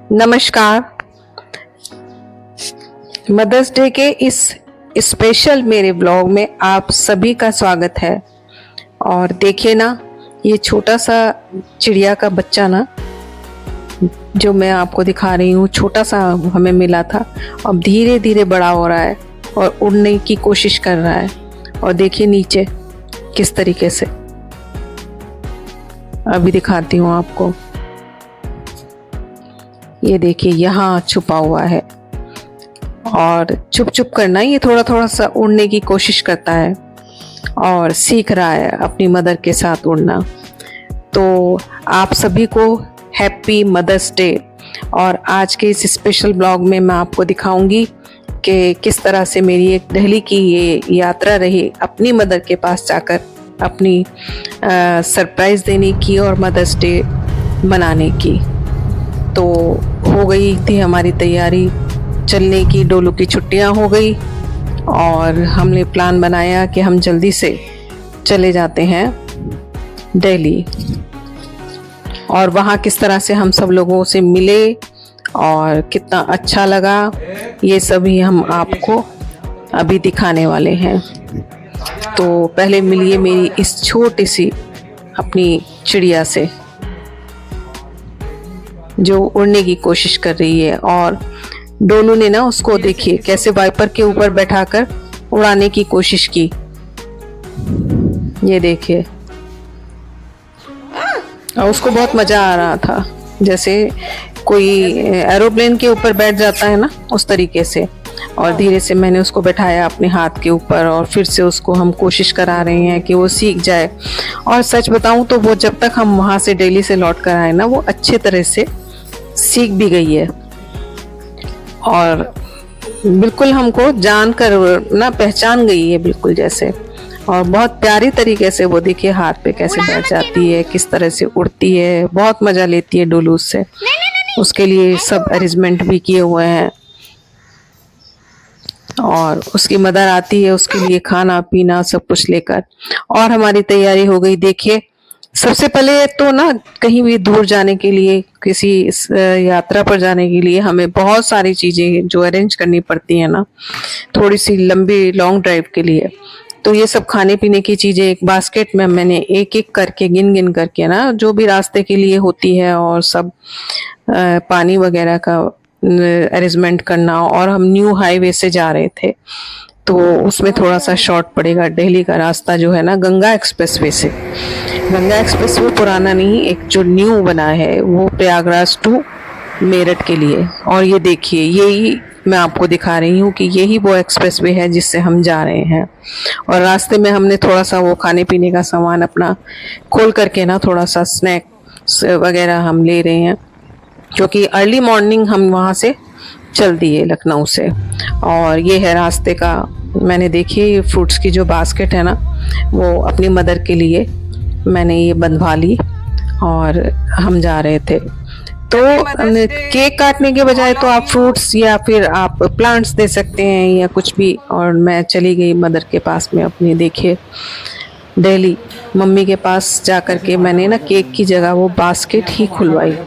नमस्कार। Mother's day के इस स्पेशल मेरे ब्लॉग में आप सभी का स्वागत है। और देखिए ना, ये छोटा सा चिड़िया का बच्चा ना, जो मैं आपको दिखा रही हूँ, छोटा सा हमें मिला था, अब धीरे धीरे बड़ा हो रहा है और उड़ने की कोशिश कर रहा है। और देखिए नीचे किस तरीके से, अभी दिखाती हूँ आपको। ये देखिए यहाँ छुपा हुआ है और छुप छुप करना, ये थोड़ा थोड़ा सा उड़ने की कोशिश करता है और सीख रहा है अपनी मदर के साथ उड़ना। तो आप सभी को हैप्पी मदर्स डे। और आज के इस स्पेशल ब्लॉग में मैं आपको दिखाऊंगी कि किस तरह से मेरी एक दिल्ली की ये यात्रा रही अपनी मदर के पास जाकर अपनी सरप्राइज़ देने की और मदर्स डे मनाने की। तो हो गई थी हमारी तैयारी चलने की, डोलू की छुट्टियां हो गई और हमने प्लान बनाया कि हम जल्दी से चले जाते हैं दिल्ली। और वहाँ किस तरह से हम सब लोगों से मिले और कितना अच्छा लगा, ये सभी हम आपको अभी दिखाने वाले हैं। तो पहले मिलिए मेरी इस छोटी सी अपनी चिड़िया से जो उड़ने की कोशिश कर रही है। और डोलू ने ना उसको देखिए कैसे वाइपर के ऊपर बैठाकर उड़ाने की कोशिश की। ये देखिए, और उसको बहुत मजा आ रहा था, जैसे कोई एरोप्लेन के ऊपर बैठ जाता है ना, उस तरीके से। और धीरे से मैंने उसको बैठाया अपने हाथ के ऊपर और फिर से उसको हम कोशिश करा रहे हैं कि वो सीख जाए। और सच बताऊं तो वो जब तक हम वहाँ से दिल्ली से लौट कर आए ना, वो अच्छे तरह से सीख भी गई है और बिल्कुल हमको जान कर ना पहचान गई है बिल्कुल जैसे। और बहुत प्यारी तरीके से वो देखिए हाथ पे कैसे बैठ जाती है, किस तरह से उड़ती है, बहुत मजा लेती है डोलू उससे। उसके लिए सब अरेंजमेंट भी किए हुए हैं और उसकी मदर आती है उसके लिए खाना पीना सब कुछ लेकर। और हमारी तैयारी हो गई। देखिए, सबसे पहले तो ना कहीं भी दूर जाने के लिए, किसी यात्रा पर जाने के लिए हमें बहुत सारी चीजें जो अरेंज करनी पड़ती है ना, थोड़ी सी लंबी लॉन्ग ड्राइव के लिए। तो ये सब खाने पीने की चीजें एक बास्केट में मैंने एक एक करके गिन गिन करके ना, जो भी रास्ते के लिए होती है, और सब पानी वगैरह का अरेंजमेंट करना। और हम न्यू हाईवे से जा रहे थे तो उसमें थोड़ा सा शॉर्ट पड़ेगा। दिल्ली का रास्ता जो है ना, गंगा एक्सप्रेसवे से, गंगा एक्सप्रेसवे पुराना नहीं, एक जो न्यू बना है वो प्रयागराज टू मेरठ के लिए। और ये देखिए, यही मैं आपको दिखा रही हूँ कि यही वो एक्सप्रेसवे है जिससे हम जा रहे हैं। और रास्ते में हमने थोड़ा सा वो खाने पीने का सामान अपना खोल करके ना, थोड़ा सा स्नैक वगैरह हम ले रहे हैं, क्योंकि अर्ली मॉर्निंग हम वहाँ से चल दिए लखनऊ से। और ये है रास्ते का, मैंने देखिए ये फ्रूट्स की जो बास्केट है ना, वो अपनी मदर के लिए मैंने ये बंधवा ली और हम जा रहे थे। तो केक काटने के बजाय तो आप फ्रूट्स या फिर आप प्लांट्स दे सकते हैं या कुछ भी। और मैं चली गई मदर के पास में अपनी, देखिए दिल्ली मम्मी के पास जा कर के मैंने ना केक की जगह वो बास्केट ही खुलवाई।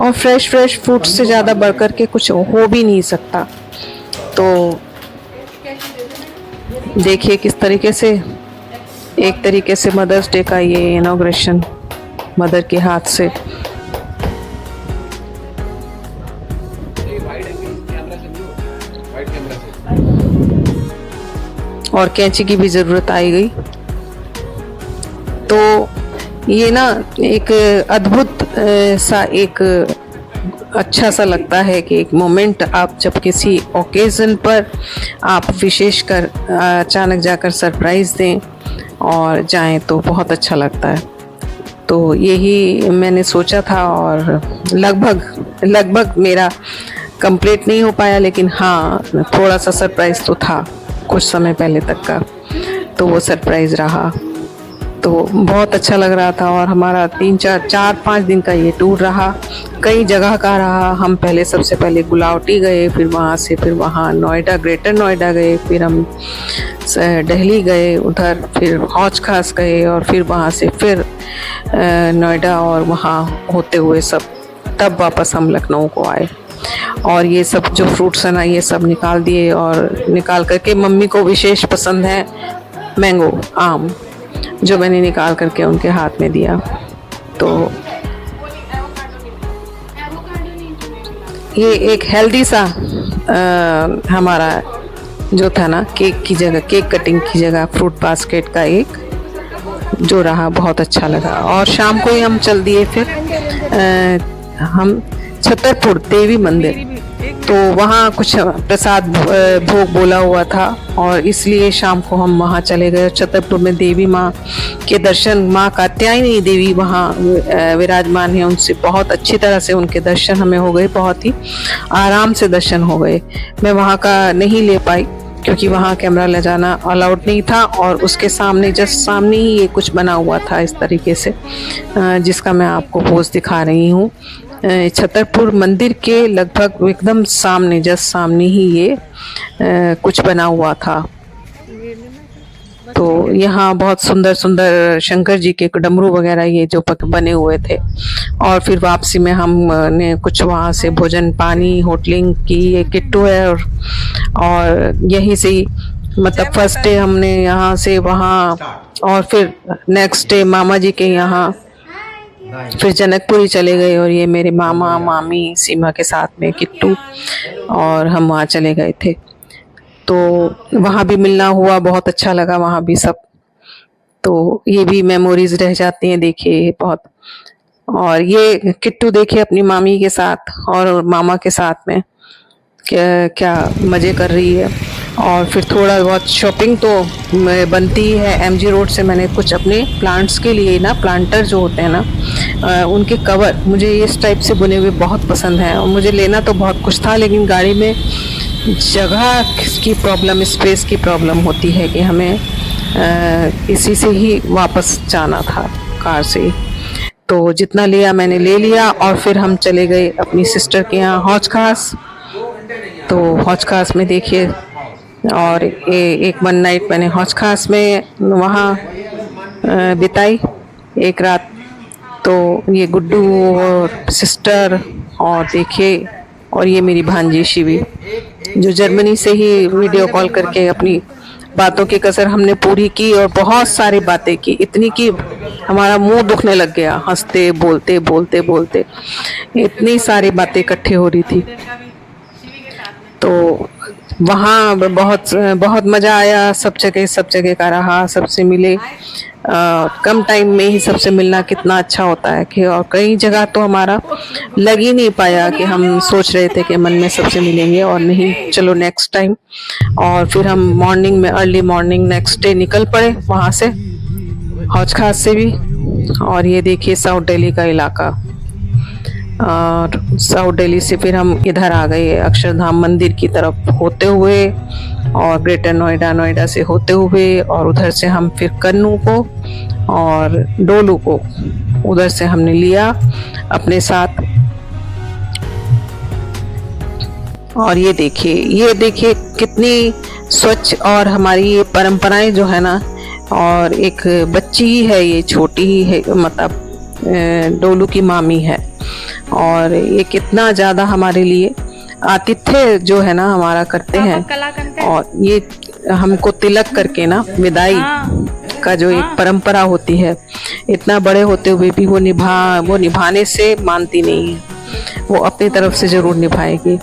और फ्रेश फ्रेश फ्रूट्स से ज़्यादा बढ़कर के कुछ हो भी नहीं सकता। तो देखिए किस तरीके से, एक तरीके से मदर्स डे का ये इनॉग्रेशन मदर के हाथ से। और कैंची की भी ज़रूरत आई गई। तो ये ना एक अद्भुत सा एक अच्छा सा लगता है कि एक मोमेंट, आप जब किसी ओकेज़न पर आप विशेष कर अचानक जाकर सरप्राइज़ दें और जाएं तो बहुत अच्छा लगता है। तो यही मैंने सोचा था और लगभग मेरा कंप्लीट नहीं हो पाया, लेकिन हाँ थोड़ा सा सरप्राइज़ तो था कुछ समय पहले तक का। तो वो सरप्राइज़ रहा, तो बहुत अच्छा लग रहा था। और हमारा 4-5 दिन का ये टूर रहा, कई जगह का रहा। हम पहले सबसे पहले गुलावटी गए, फिर वहाँ से फिर वहाँ नोएडा, ग्रेटर नोएडा गए, फिर हम दिल्ली गए उधर, फिर हौज खास गए और फिर वहाँ से फिर नोएडा और वहाँ होते हुए सब तब वापस हम लखनऊ को आए। और ये सब जो फ्रूट्स हैं ना ये सब निकाल दिए, और निकाल करके मम्मी को विशेष पसंद है मैंगो, आम, जो मैंने निकाल करके उनके हाथ में दिया। तो ये एक हेल्दी सा हमारा जो था ना, केक की जगह, केक कटिंग की जगह फ्रूट बास्केट का एक जो रहा, बहुत अच्छा लगा। और शाम को ही हम चल दिए फिर हम छतरपुर देवी मंदिर। तो वहाँ कुछ प्रसाद भोग बोला हुआ था, और इसलिए शाम को हम वहाँ चले गए। छतरपुर में देवी माँ के दर्शन, माँ कात्यायनी देवी वहाँ विराजमान है, उनसे बहुत अच्छी तरह से उनके दर्शन हमें हो गए, बहुत ही आराम से दर्शन हो गए। मैं वहाँ का नहीं ले पाई क्योंकि वहाँ कैमरा ले जाना अलाउड नहीं था, और उसके सामने, जस्ट सामने ही ये कुछ बना हुआ था इस तरीके से, जिसका मैं आपको पोस्ट दिखा रही हूँ। छतरपुर मंदिर के लगभग एकदम सामने, जस्ट सामने ही ये कुछ बना हुआ था। तो यहाँ बहुत सुंदर सुंदर शंकर जी के डमरू वगैरह ये जो बने हुए थे। और फिर वापसी में हमने कुछ वहाँ से भोजन पानी होटलिंग की। ये किट्टू है, और यहीं से ही मतलब फर्स्ट डे हमने यहाँ से वहाँ, और फिर नेक्स्ट डे मामा जी के यहाँ फिर जनकपुरी चले गए। और ये मेरे मामा मामी सीमा के साथ में किट्टू, और हम वहाँ चले गए थे। तो वहाँ भी मिलना हुआ, बहुत अच्छा लगा वहाँ भी सब। तो ये भी मेमोरीज रह जाती हैं, देखिए बहुत। और ये किट्टू देखिए अपनी मामी के साथ और मामा के साथ में क्या क्या मज़े कर रही है। और फिर थोड़ा बहुत शॉपिंग तो बनती है। एमजी रोड से मैंने कुछ अपने प्लांट्स के लिए ना, प्लांटर जो होते हैं ना, उनके कवर, मुझे इस टाइप से बुने हुए बहुत पसंद है। और मुझे लेना तो बहुत कुछ था, लेकिन गाड़ी में जगह की प्रॉब्लम, स्पेस की प्रॉब्लम होती है कि हमें इसी से ही वापस जाना था, कार से ही। तो जितना लिया मैंने ले लिया, और फिर हम चले गए अपनी सिस्टर के यहाँ हौज खास। तो हौज खास में देखिए, और एक वन नाइट मैंने हौज खास में वहाँ बिताई एक रात। तो ये गुड्डू और सिस्टर, और देखिए, और ये मेरी भांजी शिवी, जो जर्मनी से ही वीडियो कॉल करके अपनी बातों की कसर हमने पूरी की, और बहुत सारी बातें की, इतनी कि हमारा मुंह दुखने लग गया, हंसते बोलते बोलते बोलते इतनी सारी बातें इकट्ठे हो रही थी। तो वहाँ बहुत बहुत मज़ा आया। सब जगह का रहा, सबसे मिले। कम टाइम में ही सबसे मिलना कितना अच्छा होता है कि, और कई जगह तो हमारा लग ही नहीं पाया कि हम सोच रहे थे कि मन में सबसे मिलेंगे, और नहीं, चलो नेक्स्ट टाइम। और फिर हम मॉर्निंग में, अर्ली मॉर्निंग नेक्स्ट डे निकल पड़े वहाँ से, हौज खास से भी। और ये देखिए साउथ दिल्ली का इलाका, और साउथ दिल्ली से फिर हम इधर आ गए अक्षरधाम मंदिर की तरफ होते हुए, और ग्रेटर नोएडा से होते हुए, और उधर से हम फिर कन्नू को और डोलू को उधर से हमने लिया अपने साथ। और ये देखिए कितनी स्वच्छ, और हमारी ये परंपराएं जो है ना, और एक बच्ची ही है, ये छोटी ही है, मतलब डोलू की मामी है। और ये कितना ज़्यादा हमारे लिए आतिथ्य जो है ना हमारा करते हैं। और ये हमको तिलक करके ना, विदाई का जो एक परंपरा होती है, इतना बड़े होते हुए भी वो निभाने से मानती नहीं है, वो अपनी तरफ से ज़रूर निभाएगी।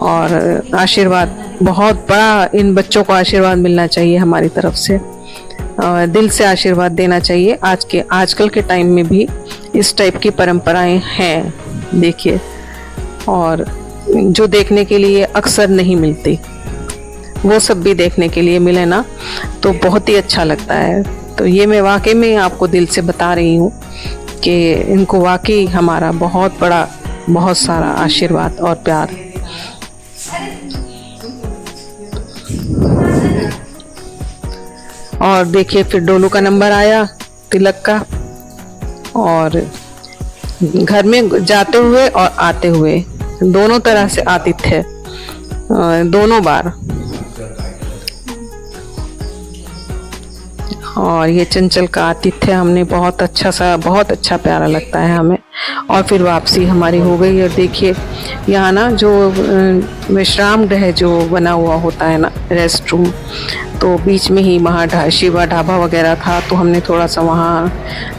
और आशीर्वाद बहुत बड़ा, इन बच्चों को आशीर्वाद मिलना चाहिए हमारी तरफ से, दिल से आशीर्वाद देना चाहिए। आजकल के टाइम में भी इस टाइप की परंपराएं हैं, देखिए, और जो देखने के लिए अक्सर नहीं मिलती, वो सब भी देखने के लिए मिले ना तो बहुत ही अच्छा लगता है। तो ये मैं वाकई में आपको दिल से बता रही हूँ कि इनको वाकई हमारा बहुत बड़ा, बहुत सारा आशीर्वाद और प्यार। और देखिए फिर डोलू का नंबर आया तिलक का, और घर में जाते हुए और आते हुए दोनों तरह से आतिथ्य, दोनों बार। और ये चंचल का आतिथ्य हमने बहुत अच्छा प्यारा लगता है हमें। और फिर वापसी हमारी हो गई। और देखिए यहाँ ना जो विश्राम गृह जो बना हुआ होता है ना, रेस्ट रूम, तो बीच में ही वहाँ शिवा ढाबा वगैरह था, तो हमने थोड़ा सा वहाँ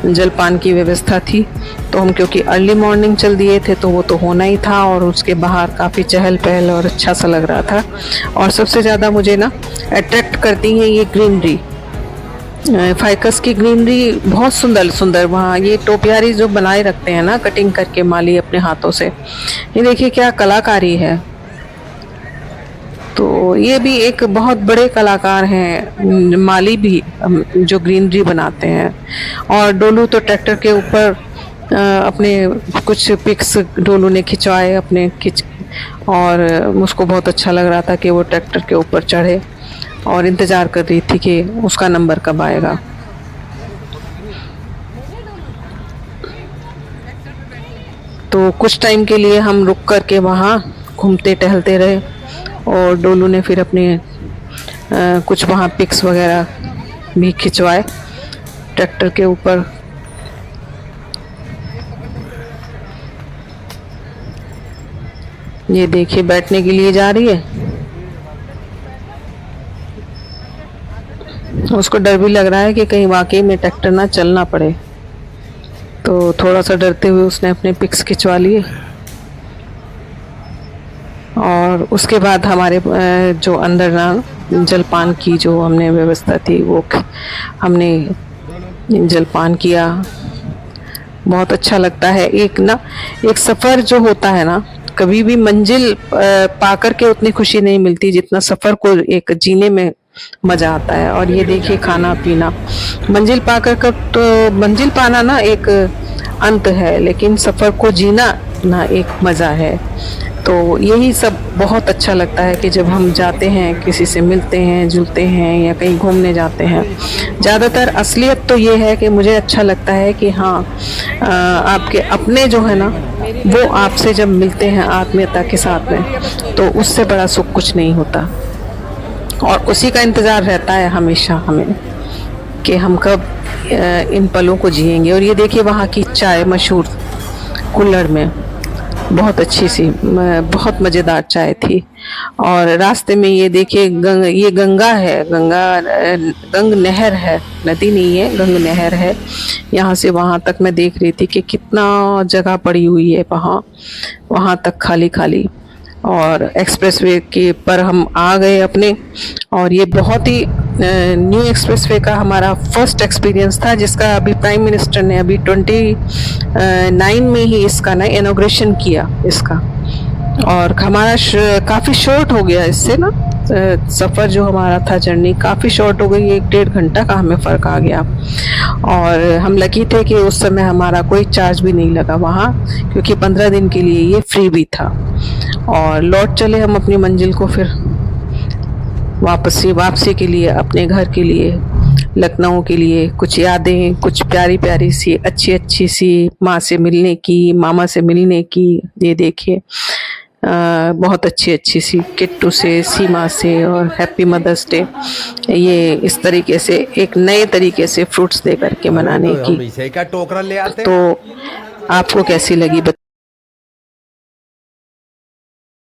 जलपान की व्यवस्था थी, तो हम क्योंकि अर्ली मॉर्निंग चल दिए थे तो वो तो होना ही था। और उसके बाहर काफ़ी चहल पहल और अच्छा सा लग रहा था। और सबसे ज़्यादा मुझे ना अट्रैक्ट करती है ये ग्रीनरी, फाइकस की ग्रीनरी बहुत सुंदर सुंदर। वहाँ ये टोपियारी जो बनाए रखते हैं ना कटिंग करके माली अपने हाथों से, ये देखिए क्या कलाकारी है। तो ये भी एक बहुत बड़े कलाकार हैं माली भी, जो ग्रीनरी बनाते हैं। और डोलू तो ट्रैक्टर के ऊपर अपने कुछ पिक्स डोलू ने खिंचवाए अपने और उसको बहुत अच्छा लग रहा था कि वो ट्रैक्टर के ऊपर चढ़े और इंतज़ार कर रही थी कि उसका नंबर कब आएगा। तो कुछ टाइम के लिए हम रुक कर के वहाँ घूमते टहलते रहे और डोलू ने फिर अपने कुछ वहाँ पिक्स वगैरह भी खिंचवाए ट्रैक्टर के ऊपर। ये देखिए बैठने के लिए जा रही है, उसको डर भी लग रहा है कि कहीं वाकई में ट्रैक्टर ना चलना पड़े, तो थोड़ा सा डरते हुए उसने अपने पिक्स खिंचवा लिए। और उसके बाद हमारे जो अंदर ना जलपान की जो हमने व्यवस्था थी वो हमने जलपान किया। बहुत अच्छा लगता है। एक सफ़र जो होता है ना, कभी भी मंजिल पाकर के उतनी खुशी नहीं मिलती जितना सफ़र को एक जीने में मज़ा आता है। और ये देखिए खाना पीना, मंजिल पाकर का तो मंजिल पाना ना एक अंत है, लेकिन सफ़र को जीना ना एक मज़ा है। तो यही सब बहुत अच्छा लगता है कि जब हम जाते हैं, किसी से मिलते हैं, जुलते हैं या कहीं घूमने जाते हैं। ज़्यादातर असलियत तो ये है कि मुझे अच्छा लगता है कि हाँ, आपके अपने जो है ना वो आपसे जब मिलते हैं आत्मीयता के साथ में, तो उससे बड़ा सुख कुछ नहीं होता। और उसी का इंतज़ार रहता है हमेशा हमें कि हम कब इन पलों को जिएंगे। और ये देखिए वहाँ की चाय मशहूर कुल्हड़ में, बहुत अच्छी सी, बहुत मज़ेदार चाय थी। और रास्ते में ये देखिए ये गंगा है, गंग नहर है, नदी नहीं है, गंग नहर है। यहाँ से वहाँ तक मैं देख रही थी कि कितना जगह पड़ी हुई है वहाँ तक खाली खाली। और एक्सप्रेसवे के पर हम आ गए अपने, और ये बहुत ही न्यू एक्सप्रेसवे का हमारा फर्स्ट एक्सपीरियंस था, जिसका अभी प्राइम मिनिस्टर ने अभी 29 में ही इसका ना इनॉग्रेशन किया इसका। और हमारा काफ़ी शॉर्ट हो गया इससे ना, सफ़र जो हमारा था, जर्नी काफ़ी शॉर्ट हो गई, 1-1.5 घंटा का हमें फ़र्क आ गया। और हम लकी थे कि उस समय हमारा कोई चार्ज भी नहीं लगा वहाँ, क्योंकि 15 दिन के लिए ये फ्री भी था। और लौट चले हम अपनी मंजिल को फिर वापसी के लिए, अपने घर के लिए, लखनऊ के लिए। कुछ यादें, कुछ प्यारी प्यारी सी, अच्छी अच्छी सी माँ से मिलने की, मामा से मिलने की। ये देखिए बहुत अच्छी अच्छी सी किट्टू से, सीमा से, और हैप्पी मदर्स डे, ये इस तरीके से एक नए तरीके से फ्रूट्स दे करके मनाने की। टोकरा ले आते। तो आपको कैसी लगी